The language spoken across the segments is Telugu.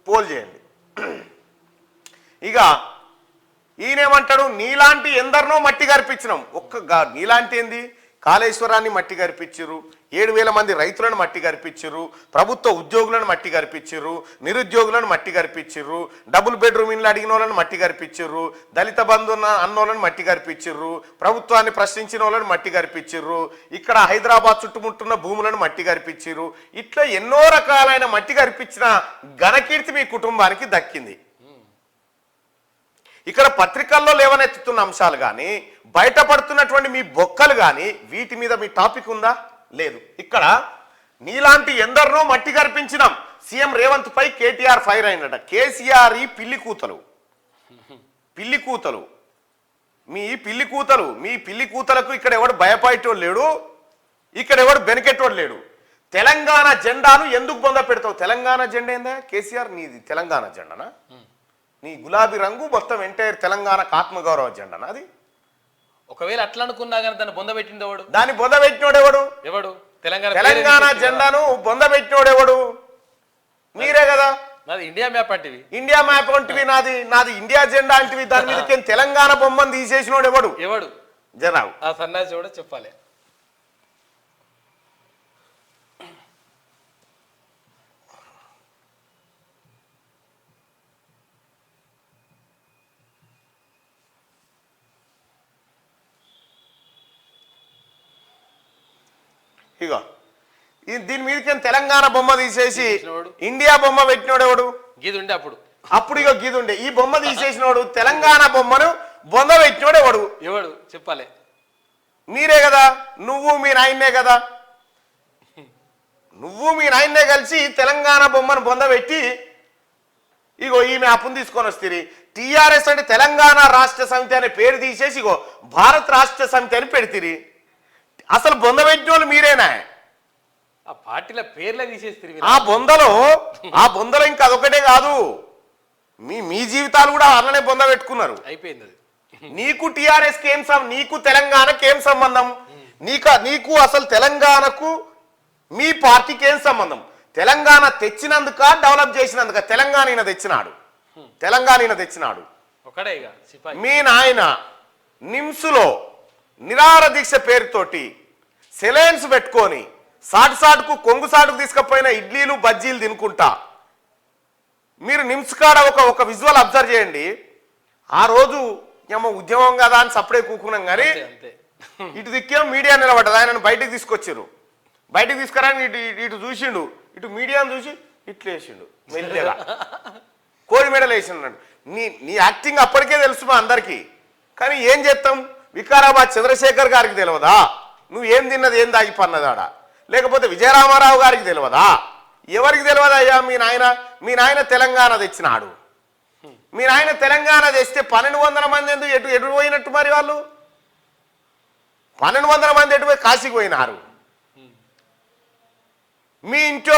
పోల్ చేయండి. ఇక ఈయనేమంటాడు, నీలాంటి ఎందరినో మట్టి గర్పించినాం. నీలాంటి ఏంది, కాళేశ్వరాన్ని మట్టి గర్పించారు, 7,000 మంది రైతులను మట్టి గర్పించారు, ప్రభుత్వ ఉద్యోగులను మట్టి గర్పించారు, నిరుద్యోగులను మట్టి గర్పించారు, డబుల్ బెడ్రూమ్ ఇళ్ళు అడిగిన వాళ్ళని మట్టి గర్పించారు, దళిత బంధు అన్నోళ్ళని మట్టి గర్పించారు, ప్రభుత్వాన్ని ప్రశ్నించిన వాళ్ళని మట్టి గర్పించారు, ఇక్కడ హైదరాబాద్ చుట్టుముట్టున్న భూములను మట్టి గర్పించారు. ఇట్లా ఎన్నో రకాలైన మట్టి గర్పించిన ఘనకీర్తి మీ కుటుంబానికి దక్కింది. ఇక్కడ పత్రికల్లో లేవనెత్తుతున్న అంశాలు కానీ, బయటపడుతున్నటువంటి మీ బొక్కలు కానీ, వీటి మీద మీ టాపిక్ ఉందా? లేదు. ఇక్కడ నీలాంటి ఎందరినో మట్టి గర్పించినాం. సీఎం రేవంత్ పై కేటీఆర్ ఫైర్ అయినట. కేసీఆర్ ఈ పిల్లి కూతలు మీ పిల్లి కూతలకు ఇక్కడ ఎవడు భయపడేటోడు లేడు, ఇక్కడ ఎవడు బెనికెట్టోడు లేడు. తెలంగాణ జెండాను ఎందుకు బొంద పెడతావు? తెలంగాణ జెండా ఏందా కేసీఆర్? నీది తెలంగాణ జెండానా? నీ గులాబీ రంగు మొత్తం ఎంటైర్ తెలంగాణకు ఆత్మగౌరవ జెండానా అది? ఒకవేళ అట్లా అనుకున్నా కానీ దాన్ని బొందబెట్టింది ఎవడు? దాన్ని బొందబెట్టినోడు ఎవడు? తెలంగాణ జెండాను బొందబెట్టినోడు ఎవడు? మీరే కదా. నాది ఇండియా మ్యాప్ అంటివి. ఇండియా మ్యాప్ అంటివి, నాది ఇండియా జెండా అంటివి. దాని మీద తెలంగాణ బొమ్మను తీసేసినోడు ఎవడు? జనావు ఆ సన్నాసి కూడా చెప్పాలి. ఇగో దీని మీదకి తెలంగాణ బొమ్మ తీసేసి ఇండియా బొమ్మ పెట్టినోడు ఎవడు? గీదుండే అప్పుడు ఇగో గీదుండే. ఈ బొమ్మ తీసేసినోడు, తెలంగాణ బొమ్మను బొమ్మ పెట్టినోడు ఎవడు చెప్పాలి? మీరే కదా. నువ్వు మీ నాయన్నే కలిసి తెలంగాణ బొమ్మను బొంద పెట్టి ఇగో ఈ మ్యాప్ను తీసుకొని వస్తుంది. టీఆర్ఎస్ అంటే తెలంగాణ రాష్ట్ర సమితి అనే పేరు తీసేసి ఇగో భారత్ రాష్ట్ర సమితి అని పెడితిరి. అసలు బొంద పెట్టిన వాళ్ళు మీరేనా? ఆ పార్టీల పేర్లే తీసేస్తారు. ఆ బొందలో ఇంకా అదొకటే కాదు, మీ జీవితాలు కూడా అలానే బొంద పెట్టుకున్నారు. అయిపోయింది అది. నీకు టీఆర్ఎస్కి ఏం నీకు తెలంగాణకి ఏం సంబంధం? నీకు అసలు తెలంగాణకు మీ పార్టీకి ఏం సంబంధం? తెలంగాణ తెచ్చినందుక, డెవలప్ చేసినందుక? తెలంగాణ తెచ్చినాడు. మీ నాయన నిమ్స్లో నిరాహార దీక్ష పేరుతోటి సెలైన్స్ పెట్టుకొని సాటుకు కొంగు సాటుకు తీసుకపోయిన ఇడ్లీలు బజ్జీలు తినుకుంటా మీరు నిమ్స్ కాడ ఒక విజువల్ అబ్జర్వ్ చేయండి. ఆ రోజు ఏమో ఉద్యమం కదా అని సప్పుడే కూకున్నాం కానీ ఇటు దిక్కేమో మీడియా నిలబడ్డది. ఆయనను బయటకు తీసుకొచ్చారు. బయటకు తీసుకురాని ఇటు చూసిండు, ఇటు మీడియాను చూసి ఇట్లు వేసిండు మెల్లిగా, కోడి మెడలు వేసిండు. నీ యాక్టింగ్ అప్పటికే తెలుసు మా అందరికీ. కానీ ఏం చేస్తాం? వికారాబాద్ చంద్రశేఖర్ గారికి తెలియదా నువ్వేం తిన్నది, ఏం దాగిపన్నదాడా? లేకపోతే విజయరామారావు గారికి తెలియదా? ఎవరికి తెలియదా? అయ్యా మీ నాయన తెలంగాణ తెచ్చినాడు. మీ నాయన తెలంగాణ తెస్తే 1,200 మంది ఎందుకు ఎటు పోయినట్టు? మరి వాళ్ళు 1,200 మంది ఎటు పోయి కాశీకి పోయినారు. మీ ఇంట్లో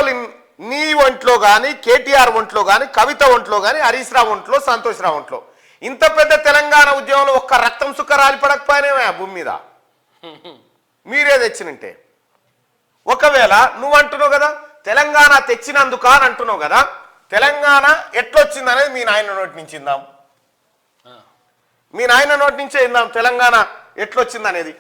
నీ ఒంట్లో కానీ, కేటీఆర్ ఒంట్లో కానీ, కవిత ఒంట్లో కానీ, హరీష్ రావు ఒంట్లో, సంతోష్ రావు ఒంట్లో ఇంత పెద్ద తెలంగాణ ఉద్యమంలో ఒక్క రక్తం సుక్క రాలిపడకపోయినా ఆ భూమి మీద మీరే తెచ్చినంటే. ఒకవేళ నువ్వు అంటున్నావు కదా తెలంగాణ తెచ్చినందుక అని అంటున్నావు కదా, తెలంగాణ ఎట్లొచ్చింది అనేది మీ నాయన నోటి నుంచి ఇందాం. మీ నాయన నోటి నుంచే ఇందాం తెలంగాణ ఎట్లొచ్చింది అనేది.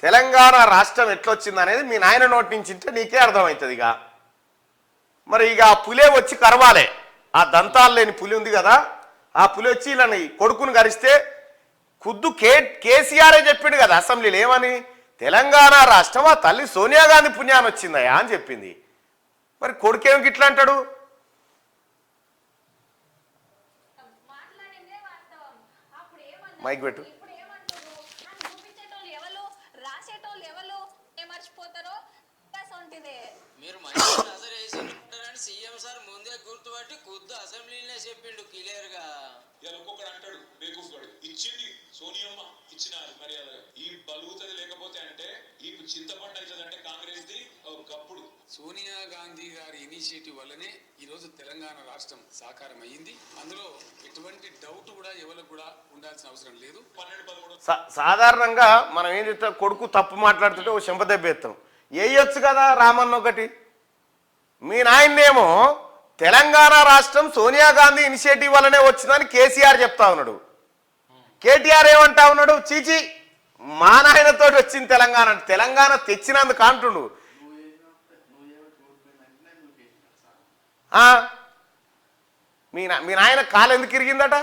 తెలంగాణ రాష్ట్రం ఎట్లొచ్చింది అనేది మీ నాయన నోటి నుంచి ఉంటే నీకే అర్థమవుతుంది. మరి ఆ పులే వచ్చి కరవాలే. ఆ దంతాలు లేని పులి ఉంది కదా, ఆ పులి వచ్చి ఇలా కొడుకుని గరిస్తే ఖుద్దు కేసీఆరే చెప్పిండు కదా అసెంబ్లీలో ఏమని, తెలంగాణ రాష్ట్రం ఆ తల్లి సోనియా గాంధీ పుణ్యాన్ని వచ్చిందయా అని చెప్పింది. మరి కొడుకేం గిట్లా అంటాడు? మైక్ పెట్టు. మీరు సీఎం సార్ ముందే గుర్తుపట్టి కొద్ది అసెంబ్లీనే చెప్పిండు క్లియర్ గా. ఇలా ఒక్కొక్కడు అంటాడు బేకూఫ్ గడు ఇచ్చింది సోనియమ్మ ఇచ్చినారు మర్యాదగా ఈ బలుగుతుంది లేకపోతే అంటే ఈ చింతపండు అవుతుంది అంటే కాంగ్రెస్ ది గప్పుడు. సోనియా గాంధీ గారి ఇనిషియేటివ్ వల్లనే ఈరోజు తెలంగాణ రాష్ట్రం సాకారం అయ్యింది. అందులో ఎటువంటి డౌట్ కూడా ఎవరికి కూడా ఉండాల్సిన అవసరం లేదు. 12-13 సాధారణంగా మనం ఏం చెప్తాం, కొడుకు తప్పు మాట్లాడుతుంటే ఓ చెంపదెబ్బ ఎత్తాం. వేయొచ్చు కదా రామన్న ఒకటి. మీ నాయన్నేమో తెలంగాణ రాష్ట్రం సోనియా గాంధీ ఇనిషియేటివ్ వల్లనే వచ్చిందని కేసీఆర్ చెప్తా ఉన్నాడు. కేటీఆర్ ఏమంటా ఉన్నాడు, చీచి మా నాయనతో వచ్చింది తెలంగాణ, తెలంగాణ తెచ్చినందుకు అంటుండు. మీ నాయన కాలు ఎందుకు ఇరిగిందట?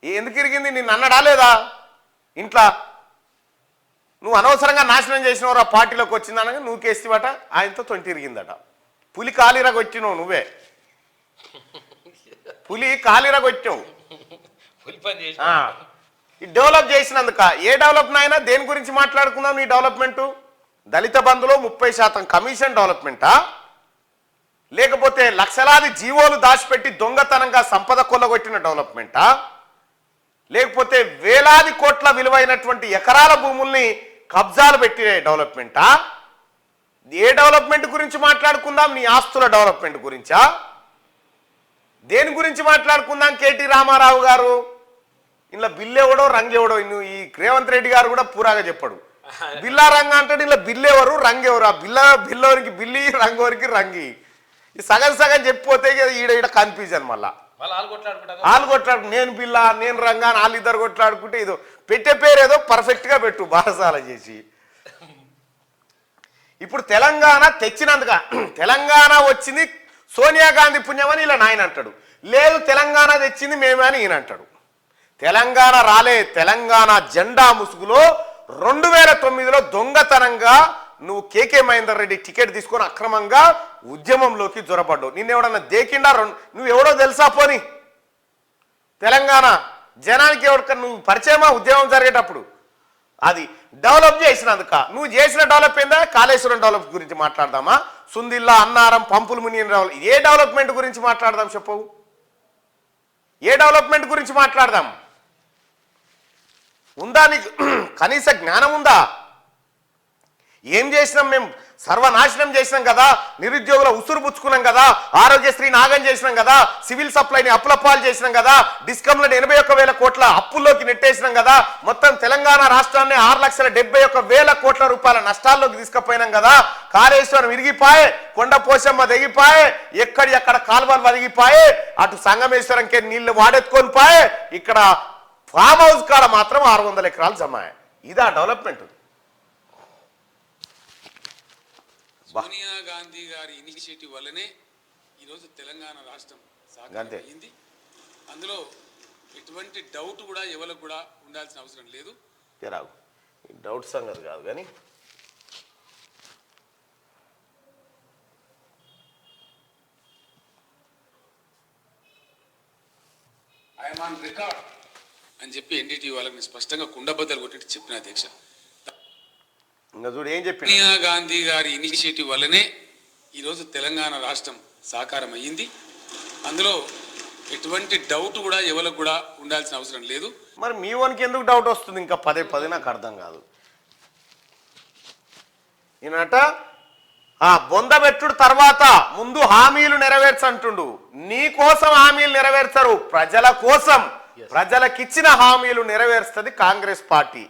ఎందుకు ఇరిగింది? నిన్ను అన్నడా లేదా ఇంట్లో? నువ్వు అనవసరంగా నాశనం చేసినవరా పార్టీలోకి వచ్చిందనగా నువ్వు కేసివట, ఆయనతో తొంటి ఇరిగిందట. పులి కాలిరగొచ్చినావు నువ్వే, పులి కాలిరగొచ్చావు. ఈ డెవలప్ చేసినందుక ఏ డెవలప్ నాయన? దేని గురించి మాట్లాడుకుందాం నీ డెవలప్మెంటు? దళిత బంధులో 30% కమిషన్ డెవలప్మెంటా, లేకపోతే లక్షలాది జీవోలు దాచిపెట్టి దొంగతనంగా సంపద కొల్లగొట్టిన డెవలప్మెంటా, లేకపోతే వేలాది కోట్ల విలువైనటువంటి ఎకరాల భూముల్ని కబ్జాలు పెట్టిన డెవలప్మెంటా? ఏ డెవలప్మెంట్ గురించి మాట్లాడుకుందాం? నీ ఆస్తుల డెవలప్మెంట్ గురించా? దేని గురించి మాట్లాడుకుందాం? కేటీ రామారావు గారు ఇలా బిల్లు ఎవడో రంగు ఎవడో, ఈ రేవంత్ రెడ్డి గారు కూడా పూరాగా చెప్పాడు. బిల్లా రంగు అంటాడు, ఇలా బిల్లు ఎవరు రంగు ఎవరు? ఆ బిల్లోనికి బిల్లి రంగోరికి రంగి ఈ సగం సగం చెప్పిపోతే ఈడ కన్ఫ్యూజన్. మళ్ళా వాళ్ళు కొట్లాడు, నేను బిల్లా నేను రంగా అని వాళ్ళిద్దరు కొట్లాడుకుంటే ఇదో పెట్టే పేరు ఏదో పర్ఫెక్ట్గా పెట్టు బారసాల చేసి. ఇప్పుడు తెలంగాణ తెచ్చినందుక, తెలంగాణ వచ్చింది సోనియా గాంధీ పుణ్యమని ఇలా నాయన అంటాడు. లేదు తెలంగాణ తెచ్చింది మేమే అని ఈయన అంటాడు. తెలంగాణ రాలే, తెలంగాణ జెండా ముసుగులో 2009లో దొంగతనంగా నువ్వు కేకే మహేందర్ రెడ్డి టికెట్ తీసుకొని అక్రమంగా ఉద్యమంలోకి జొరపడ్డావు. నిన్నెవడన్నా దేకిండా? నువ్వు ఎవడో తెలుసా? పోని తెలంగాణ జనానికి ఎవరికన్నా నువ్వు పరిచయమా? ఉద్యమం జరిగేటప్పుడు అది డెవలప్ చేసినందుక. నువ్వు చేసిన డెవలప్ ఏందా? కాళేశ్వరం డెవలప్ గురించి మాట్లాడదామా? సుందిల్లా, అన్నారం, పంపులు మునిగిన డెవలప్, ఏ డెవలప్మెంట్ గురించి మాట్లాడదాం చెప్పవు? ఏ డెవలప్మెంట్ గురించి మాట్లాడదాం? ఉందా నీకు కనీస జ్ఞానం ఉందా? ఏం చేసినాం మేము? సర్వనాశనం చేసినాం కదా, నిరుద్యోగుల ఉసురు పుచ్చుకున్నాం కదా, ఆరోగ్యశ్రీ నాగం చేసినాం కదా, సివిల్ సప్లైని అప్పులపాలు చేసినాం కదా, డిస్కంలను 81,000 కోట్ల అప్పుల్లోకి నెట్టేసినాం కదా, మొత్తం తెలంగాణ రాష్ట్రాన్ని 6,71,000 కోట్ల రూపాయల నష్టాల్లోకి తీసుకుపోయినాం కదా, కాళేశ్వరం విరిగిపాయే, కొండ పోశమ్మ తెగిపాయే, ఎక్కడ కాలువలు వదిగిపాయే, అటు సంగమేశ్వరంకే నీళ్లు వాడెత్తుకొని పాయే, ఇక్కడ ఫామ్ హౌస్ కాడ మాత్రం 600 ఎకరాలు జమాయే. ఇదా డెవలప్మెంట్? సోనియా గాంధీ గారి ఇనిషియేటివ్ వల్లనే ఈరోజు తెలంగాణ రాష్ట్రం సాకారం అయ్యింది. అందులో ఎటువంటి డౌట్ కూడా ఎవరికి కూడా ఉండాల్సిన అవసరం లేదు. డౌట్ సంగతి కాదు కానీ ఐఎమ్ ఆన్ రికార్డ్ అని చెప్పి ఎన్డీటీ వాళ్ళకి స్పష్టంగా కుండబద్దలు కొట్టి చెప్పిన అధ్యక్ష. ఇంకా చూడు ఏం చెప్పి, సోనియా గాంధీ గారి ఇనిషియేటివ్ వల్లనే ఈరోజు తెలంగాణ రాష్ట్రం సాకారం అయ్యింది. అందులో ఎటువంటి డౌట్ కూడా ఎవరికి కూడా ఉండాల్సిన అవసరం లేదు. మరి మీ వానికి ఎందుకు డౌట్ వస్తుంది? ఇంకా పదే నాకు అర్థం కాదు. ఈయనట బొందబెట్టుడు తర్వాత ముందు హామీలు నెరవేర్చంటుండు. నీ కోసం హామీలు నెరవేర్చరు, ప్రజల కోసం, ప్రజలకిచ్చిన హామీలు నెరవేరుస్తుంది కాంగ్రెస్ పార్టీ.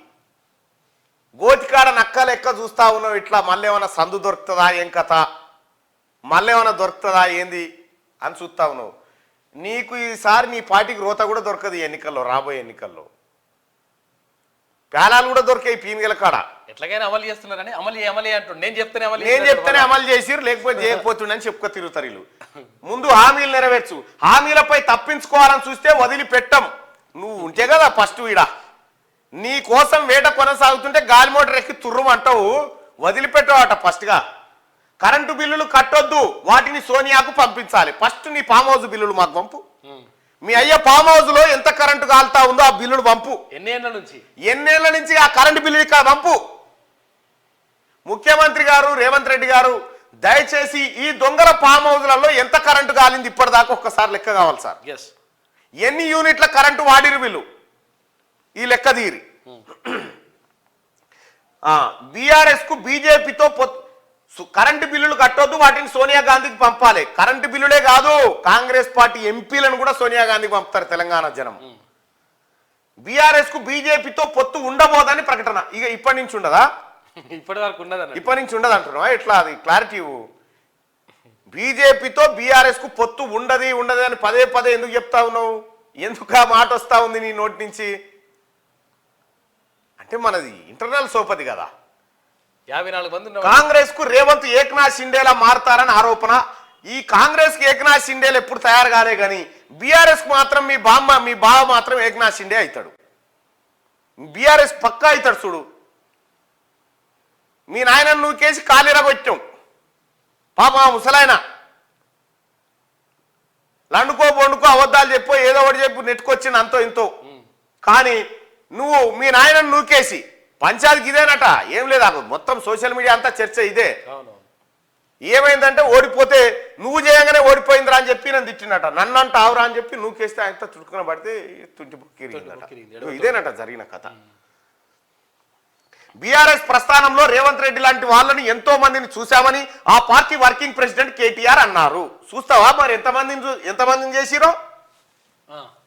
గోతికాడ నక్క లెక్క చూస్తా ఉన్నావు ఇట్లా. మళ్ళీ ఏమైనా సందు దొరుకుతుందా, ఏం కథ, మళ్ళీ ఏమైనా దొరుకుతుందా ఏంది అని చూస్తా ఉన్నావు. నీకు ఈసారి నీ పార్టీకి రోత కూడా దొరకదు ఎన్నికల్లో, రాబోయే ఎన్నికల్లో. ప్యాలాలు కూడా దొరికాయి పీనుగల కాడ. ఎట్లాగైనా అమలు చేస్తున్నారని అమలు అంటుండు. నేను చెప్తేనే అమలు చేసిరు, లేకపోతే చేయకపోతుండని చెప్పుకో తిరుగుతారు వీళ్ళు. ముందు హామీలు నెరవేర్చు. హామీలపై తప్పించుకోవాలని చూస్తే వదిలిపెట్టం. నువ్వు ఉంటే కదా ఫస్ట్ ఈడ నీ కోసం వేట కొనసాగుతుంటే గాలి మోటార్ ఎక్కి తుర్రుమంటావు, వదిలిపెట్టావట ఫస్ట్గా. కరెంటు బిల్లులు కట్టొద్దు, వాటిని సోనియాకు పంపించాలి. ఫస్ట్ నీ ఫామ్ హౌస్ బిల్లులు మాకు పంపు. మీ అయ్య ఫామ్ హౌస్ లో ఎంత కరెంటు కాలుతా ఉందో ఆ బిల్లులు పంపు. ఎన్నేళ్ల నుంచి ఆ కరెంటు బిల్లు ఇక్కడ పంపు. ముఖ్యమంత్రి గారు రేవంత్ రెడ్డి గారు దయచేసి ఈ దొంగల ఫామ్ హౌస్లలో ఎంత కరెంటు కాలింది ఇప్పటిదాకా ఒక్కసారి లెక్క కావాలి సార్. ఎస్, ఎన్ని యూనిట్ల కరెంటు వాడిరు వీళ్ళు ఈ లెక్క తీరి. బీఆర్ఎస్ కు బీజేపీతో కరెంటు బిల్లులు కట్టొద్దు, వాటిని సోనియా గాంధీకి పంపాలి. కరెంటు బిల్లులే కాదు, కాంగ్రెస్ పార్టీ ఎంపీలను కూడా సోనియా గాంధీకి పంపుతారు తెలంగాణ జనం. బీఆర్ఎస్ కు బీజేపీతో పొత్తు ఉండబోదని ప్రకటన. ఇక ఇప్పటి నుంచి ఉండదా? ఇప్పటి వరకు ఉండదు. ఇప్పటి నుంచి ఉండదు అంటున్నావా? ఎట్లా అది క్లారిటీ? బీజేపీతో బీఆర్ఎస్ కు పొత్తు ఉండదు అని పదే పదే ఎందుకు చెప్తా ఉన్నావు? ఎందుకు ఆ మాట వస్తా ఉంది నీ నోటి నుంచి? అంటే మనది ఇంటర్నల్ సోపది కదా. 54 మంది కాంగ్రెస్ కు రేవంత్ ఏక్నాథ్ షిండేలా మారతారని ఆరోపణ. ఈ కాంగ్రెస్ కి ఏక్నాథ్ షిండేలు ఎప్పుడు తయారు కాలే కానీ బీఆర్ఎస్ కు మాత్రం మీ బావ మాత్రం ఏక్నాథ్ షిండే అవుతాడు. బీఆర్ఎస్ పక్కా అవుతాడు. చూడు, మీ నాయన నువ్వు కేసి కాలిరగొచ్చాం పాప ముసలాయన. లండుకో బొండుకో అబద్ధాలు చెప్పో ఏదో ఒకటి చెప్పు నెట్టుకొచ్చింది అంతో ఇంతో. కానీ నువ్వు మీ నాయనను నూకేసి పంచాయతీకి ఇదేనట. ఏం లేదా, మొత్తం సోషల్ మీడియా అంతా చర్చ ఇదే. ఏమైందంటే ఓడిపోతే నువ్వు చేయంగానే ఓడిపోయిందిరా అని చెప్పి నన్ను తిట్టినట. నన్ను అంట ఆవురా అని చెప్పి నూకేస్తే ఆయన చుట్టుకుని పడితే తుంటిపోకిరిందట. ఇదేనట జరిగిన కథ. బీఆర్ఎస్ ప్రస్థానంలో రేవంత్ రెడ్డి లాంటి వాళ్ళని ఎంతో మందిని చూశామని ఆ పార్టీ వర్కింగ్ ప్రెసిడెంట్ కేటీఆర్ అన్నారు. చూస్తావా మరి ఎంతమందిని చేసిరో?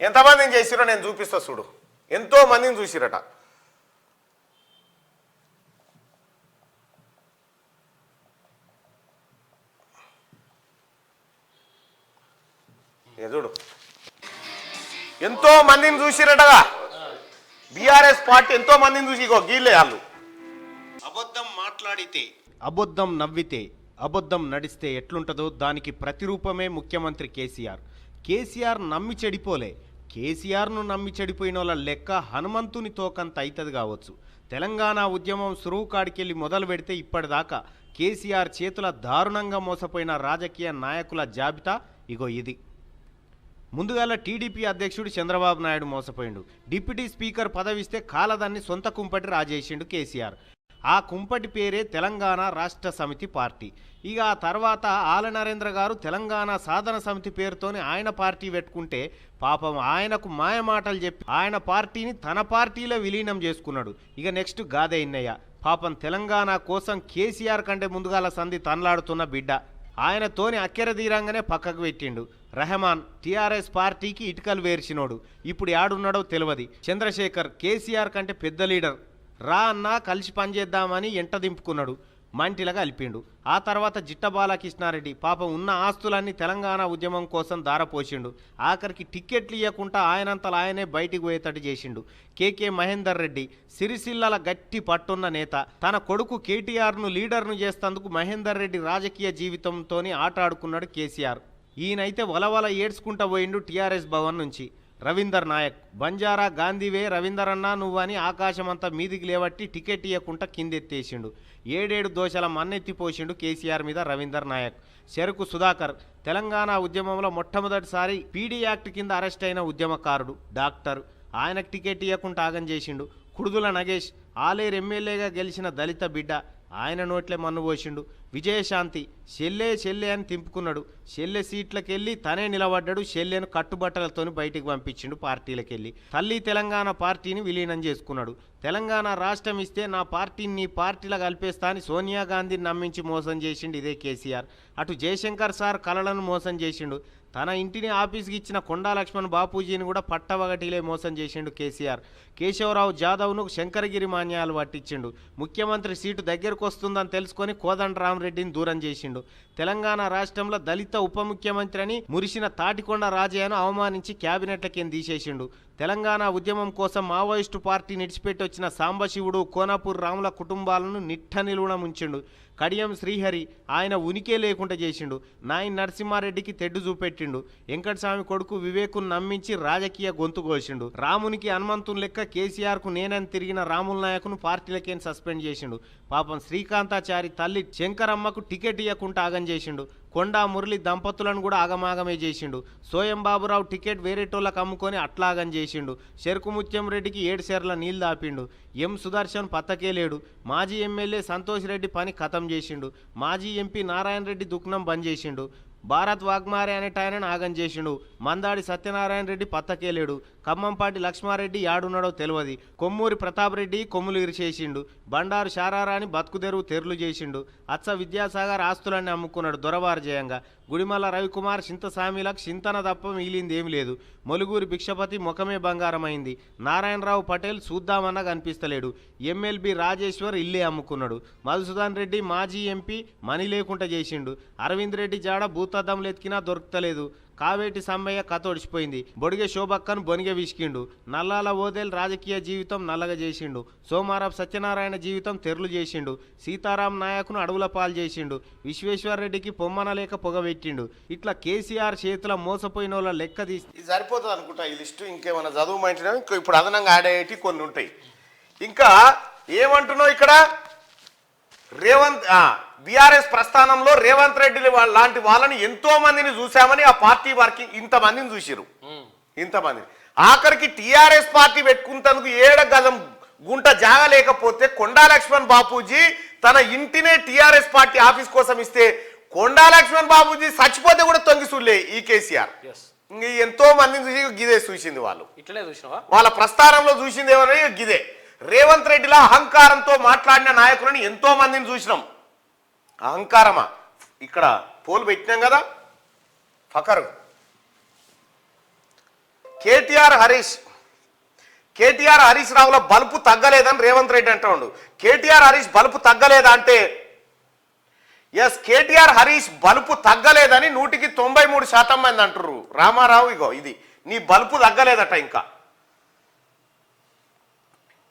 ఎంతమందిని చేసిరో నేను చూపిస్తా చూడు. ఎంతో మందిని చూసిరట. చూడు, ఎంతో మందిని చూసిరటగా. బీఆర్ఎస్ పార్టీ ఎంతో మందిని చూసి గీలే వాళ్ళు. అబద్ధం మాట్లాడితే, అబద్ధం నవ్వితే, అబద్ధం నడిస్తే ఎట్లుంటుందో దానికి ప్రతిరూపమే ముఖ్యమంత్రి కేసీఆర్. కేసీఆర్ నమ్మి చెడిపోలే. కేసీఆర్ను నమ్మి చెడిపోయిన వాళ్ళ లెక్క హనుమంతుని తోకంత అవుతుంది కావచ్చు. తెలంగాణ ఉద్యమం సురువు కాడికెళ్ళి మొదలు పెడితే ఇప్పటిదాకా కేసీఆర్ చేతుల దారుణంగా మోసపోయిన రాజకీయ నాయకుల జాబితా ఇగో ఇది. ముందుగాల టీడీపీ అధ్యక్షుడు చంద్రబాబు నాయుడు మోసపోయిండు. డిప్యూటీ స్పీకర్ పదవిస్తే కాలదాన్ని సొంత కుంపటి రాజేసిండు కేసీఆర్. ఆ కుంపటి పేరే తెలంగాణ రాష్ట్ర సమితి పార్టీ. ఇక ఆ తర్వాత ఆల నరేంద్ర గారు తెలంగాణ సాధన సమితి పేరుతోని ఆయన పార్టీ పెట్టుకుంటే పాపం ఆయనకు మాయమాటలు చెప్పి ఆయన పార్టీని తన పార్టీలో విలీనం చేసుకున్నాడు. ఇక నెక్స్ట్ గాదే ఇన్నయ్య పాపం తెలంగాణ కోసం కేసీఆర్ కంటే ముందుగాల సంధి తనలాడుతున్న బిడ్డ. ఆయనతోని అక్కెర తీరంగానే పక్కకు పెట్టిండు. రెహమాన్ టీఆర్ఎస్ పార్టీకి ఇటుకలు వేర్చినోడు. ఇప్పుడు యాడున్నాడో తెలియదు. చంద్రశేఖర్ కేసీఆర్ కంటే పెద్ద లీడర్. రా అన్నా కలిసి పనిచేద్దామని ఎంట దింపుకున్నాడు. మంటిలా కలిపిండు. ఆ తర్వాత జిట్ట బాలకృష్ణారెడ్డి పాపం ఉన్న ఆస్తులన్నీ తెలంగాణ ఉద్యమం కోసం దారపోసిండు. ఆఖరికి టిక్కెట్లు ఇవ్వకుండా ఆయనంతలా ఆయనే బయటికి పోయేటట్టు చేసిండు. కేకే మహేందర్ రెడ్డి సిరిసిల్లల గట్టి పట్టున్న నేత. తన కొడుకు కేటీఆర్ను లీడర్ను చేస్తేందుకు మహేందర్ రెడ్డి రాజకీయ జీవితంతోని ఆట ఆడుకున్నాడు కేసీఆర్. ఈయనైతే వలవల ఏడ్చుకుంటా పోయిండు టీఆర్ఎస్ భవన్ నుంచి. రవీందర్ నాయక్ బంజారా గాంధీవే రవీందర్ అన్నా నువ్వని ఆకాశమంతా మీదికి లేవట్టి టికెట్ ఇవ్వకుండా కిందెత్తేసిండు. 7 దోషాల మన్నెత్తిపోసిండు కేసీఆర్ మీద రవీందర్ నాయక్. చెరుకు సుధాకర్ తెలంగాణ ఉద్యమంలో మొట్టమొదటిసారి పీడీ యాక్ట్ కింద అరెస్ట్ అయిన ఉద్యమకారుడు, డాక్టర్. ఆయనకు టికెట్ ఇవ్వకుండా ఆగం చేసిండు. కుడుదుల నగేష్ ఆలేరు ఎమ్మెల్యేగా గెలిచిన దళిత బిడ్డ. ఆయన నోట్లే మన్ను పోసిండు. విజయశాంతి చెల్లె అని తింపుకున్నాడు. చెల్లె సీట్లకెళ్ళి తనే నిలబడ్డాడు. చెల్లెను కట్టుబట్టలతో బయటికి పంపించిండు పార్టీలకెళ్ళి. తల్లి తెలంగాణ పార్టీని విలీనం చేసుకున్నాడు. తెలంగాణ రాష్ట్రం ఇస్తే నా పార్టీని నీ పార్టీలో కలిపేస్తా అని సోనియా గాంధీని నమ్మించి మోసం చేసిండు ఇదే కేసీఆర్. అటు జయశంకర్ సార్ కలలను మోసం చేసిండు. తన ఇంటిని ఆఫీస్కి ఇచ్చిన కొండా లక్ష్మణ్ బాపూజీని కూడా పట్టవగటిలే మోసం చేసిండు కేసీఆర్. కేశవరావు జాదవ్ను శంకరగిరి మాన్యాలు పట్టించిండు. ముఖ్యమంత్రి సీటు దగ్గరకు వస్తుందని తెలుసుకొని కోదండరామరెడ్డిని దూరం చేసిండు. తెలంగాణ రాష్ట్రంలో దళిత ఉప ముఖ్యమంత్రి అని మురిసిన తాటికొండ రాజయ్యను అవమానించి క్యాబినెట్లకేం తీసేసిండు. తెలంగాణ ఉద్యమం కోసం మావోయిస్టు పార్టీ నిడిచిపెట్టి వచ్చిన సాంబశివుడు, కోనాపూర్ రాముల కుటుంబాలను నిట్ట నిలువున ముంచిండు. కడియం శ్రీహరి ఆయన ఉనికే లేకుండా చేసిండు. నాయన్ నరసింహారెడ్డికి తెడ్డు చూపెట్టిండు. వెంకటస్వామి కొడుకు వివేకును నమ్మించి రాజకీయ గొంతు కోసిండు. రామునికి హనుమంతుని లెక్క కేసీఆర్కు నేనని తిరిగిన రాముల నాయకును పార్టీలకేం సస్పెండ్ చేసిండు. పాపం శ్రీకాంతాచారి తల్లి శంకరమ్మకు టికెట్ ఇవ్వకుండా ఆగం చేసిండు. కొండా మురళి దంపతులను కూడా ఆగమాగమే చేసిండు. సోయం బాబురావు టికెట్ వేరేటోళ్ళకు అమ్ముకొని అట్లాగం చేసిండు. చేసిండు. చెరుకు ముత్యం రెడ్డికి 7 సేర్ల నీళ్లు దాపిండు. ఎం సుదర్శన్ పత్తకే లేడు. మాజీ ఎమ్మెల్యే సంతోష్ రెడ్డి పని ఖతం చేసిండు. మాజీ ఎంపీ నారాయణ రెడ్డి దుకాణం బంద్ చేసిండు. భారత్ వాగ్మారే అనేట ఆయనను ఆగం చేసిండు. మందాడి సత్యనారాయణ రెడ్డి పత్తకేలేడు. ఖమ్మంపాటి లక్ష్మారెడ్డి యాడున్నాడో తెలియదు. కొమ్మూరి ప్రతాప్ రెడ్డి కొమ్ములు ఇరిచేసిండు. బండారు శారారాని బతుకుదెరువు తెరులు చేసిండు. అచ్చ విద్యాసాగర్ ఆస్తులన్నీ అమ్ముకున్నాడు దొరవారజయంగా. గుడిమల్ల రవికుమార్ చింతసామిలకు చింతన తప్ప మిగిలింది ఏమి లేదు. మొలుగూరి భిక్షపతి ముఖమే బంగారమైంది. నారాయణరావు పటేల్ చూద్దామన్నా కనిపిస్తలేడు. ఎమ్మెల్బి రాజేశ్వర్ ఇల్లే అమ్ముకున్నాడు. మధుసూదన్ రెడ్డి మాజీ ఎంపీ మనీ లేకుండా చేసిండు. అరవింద్ రెడ్డి జాడ భూతద్దం ఎత్కినా దొరకలేదు. కావేటి సమ్మయ్య కతోడిచిపోయింది. బొడిగే శోభక్కను బొనిగే విసికిండు. నల్లాల ఓదేల్ రాజకీయ జీవితం నల్లగా చేసిండు. సోమారావు సత్యనారాయణ జీవితం తెరులు చేసిండు. సీతారాం నాయకును అడవుల పాలు చేసిండు. విశ్వేశ్వరరెడ్డికి పొమ్మన లేక పొగబెట్టిండు. ఇట్లా కేసీఆర్ చేతుల మోసపోయిన వాళ్ళ లెక్క తీసి ఇది సరిపోతుంది అనుకుంటా ఈ లిస్టు. ఇంకేమైనా చదువుమంటున్నా ఇంకా ఇప్పుడు అదనంగా యాడ్ అయ్యేటి కొన్ని ఉంటాయి. ఇంకా ఏమంటున్నావు ఇక్కడ రేవంత్ బీఆర్ఎస్ ప్రస్థానంలో రేవంత్ రెడ్డి లాంటి వాళ్ళని ఎంతో మందిని చూసామని ఆ పార్టీ వర్కింగ్ ఇంతమందిని చూసిరు. ఇంతమంది ఆఖరికి టీఆర్ఎస్ పార్టీ పెట్టుకుంటందుకు 7 గజం గుంట జాగ లేకపోతే కొండా లక్ష్మణ్ బాపూజీ తన ఇంటినే టీఆర్ఎస్ పార్టీ ఆఫీస్ కోసం ఇస్తే కొండా లక్ష్మణ్ బాపూజీ చచ్చిపోతే కూడా తొంగి చూడలే ఈ కేసీఆర్. ఇంక ఎంతో మందిని చూసి గిదే చూసింది వాళ్ళు. ఇట్లనే చూసినావా? వాళ్ళ ప్రస్థానంలో చూసింది ఎవరని గిదే. రేవంత్ రెడ్డిలా అహంకారంతో మాట్లాడిన నాయకులని ఎంతో మందిని చూసినాం. అహంకారమా ఇక్కడ పోలు పెట్టినాం కదా. ఫకరు కేటీఆర్ హరీష్ రావుల బలుపు తగ్గలేదని రేవంత్ రెడ్డి అంటాడు. కేటీఆర్ హరీష్ బలుపు తగ్గలేదా అంటే ఎస్, కేటీఆర్ హరీష్ బలుపు తగ్గలేదని 193% మంది అంటారు. రామారావు ఇగో ఇది నీ బలుపు తగ్గలేదట. ఇంకా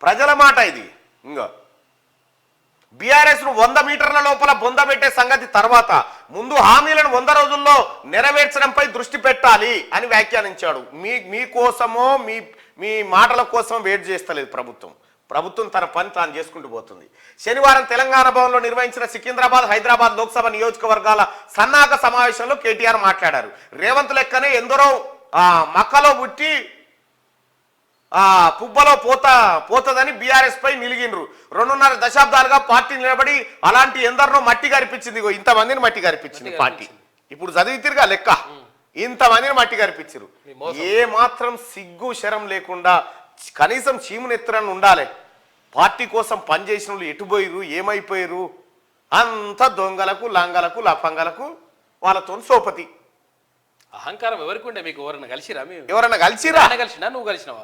ప్రజల మాట ఇది. ఇంకా బీఆర్ఎస్ ను 100 మీటర్ల లోపల బొందబెట్టే సంగతి తర్వాత ముందు హామీలను 100 రోజుల్లో నెరవేర్చడంపై దృష్టి పెట్టాలి అని వ్యాఖ్యానించాడు. మీకోసమో మీ మాటల కోసం వెయిట్ చేస్తలేదు ప్రభుత్వం తన పని తాను చేసుకుంటూ పోతుంది. శనివారం తెలంగాణ భవన్లో నిర్వహించిన సికింద్రాబాద్ హైదరాబాద్ లోక్సభ నియోజకవర్గాల సన్నాహక సమావేశంలో కేటీఆర్ మాట్లాడారు. రేవంత్ లెక్కనే ఎందరో మక్కలో పుట్టి పుబ్బలో పోతదని బీఆర్ఎస్ పై నిలిగినరు. 2.5 దశాబ్దాలుగా పార్టీ నిలబడి అలాంటి ఎందరినో మట్టి గరిపించింది. ఇంతమందిని మట్టి గరిపించింది పార్టీ. ఇప్పుడు చదివితిరుగా లెక్క, ఇంతమందిని మట్టి గరిపించరు. ఏ మాత్రం సిగ్గు శరం లేకుండా కనీసం చీమునెత్తురని ఉండాలి. పార్టీ కోసం పనిచేసిన వాళ్ళు ఎటుపోయిరు, ఏమైపోయారు, అంత దొంగలకు లంగలకు లఫంగలకు వాళ్ళతో సోపతి. అహంకారం ఎవరికి ఉండే? మీకు ఎవరన్నా కలిసిరా? ఎవరన్నా కలిసిరా? కలిసినా నువ్వు కలిసినావా?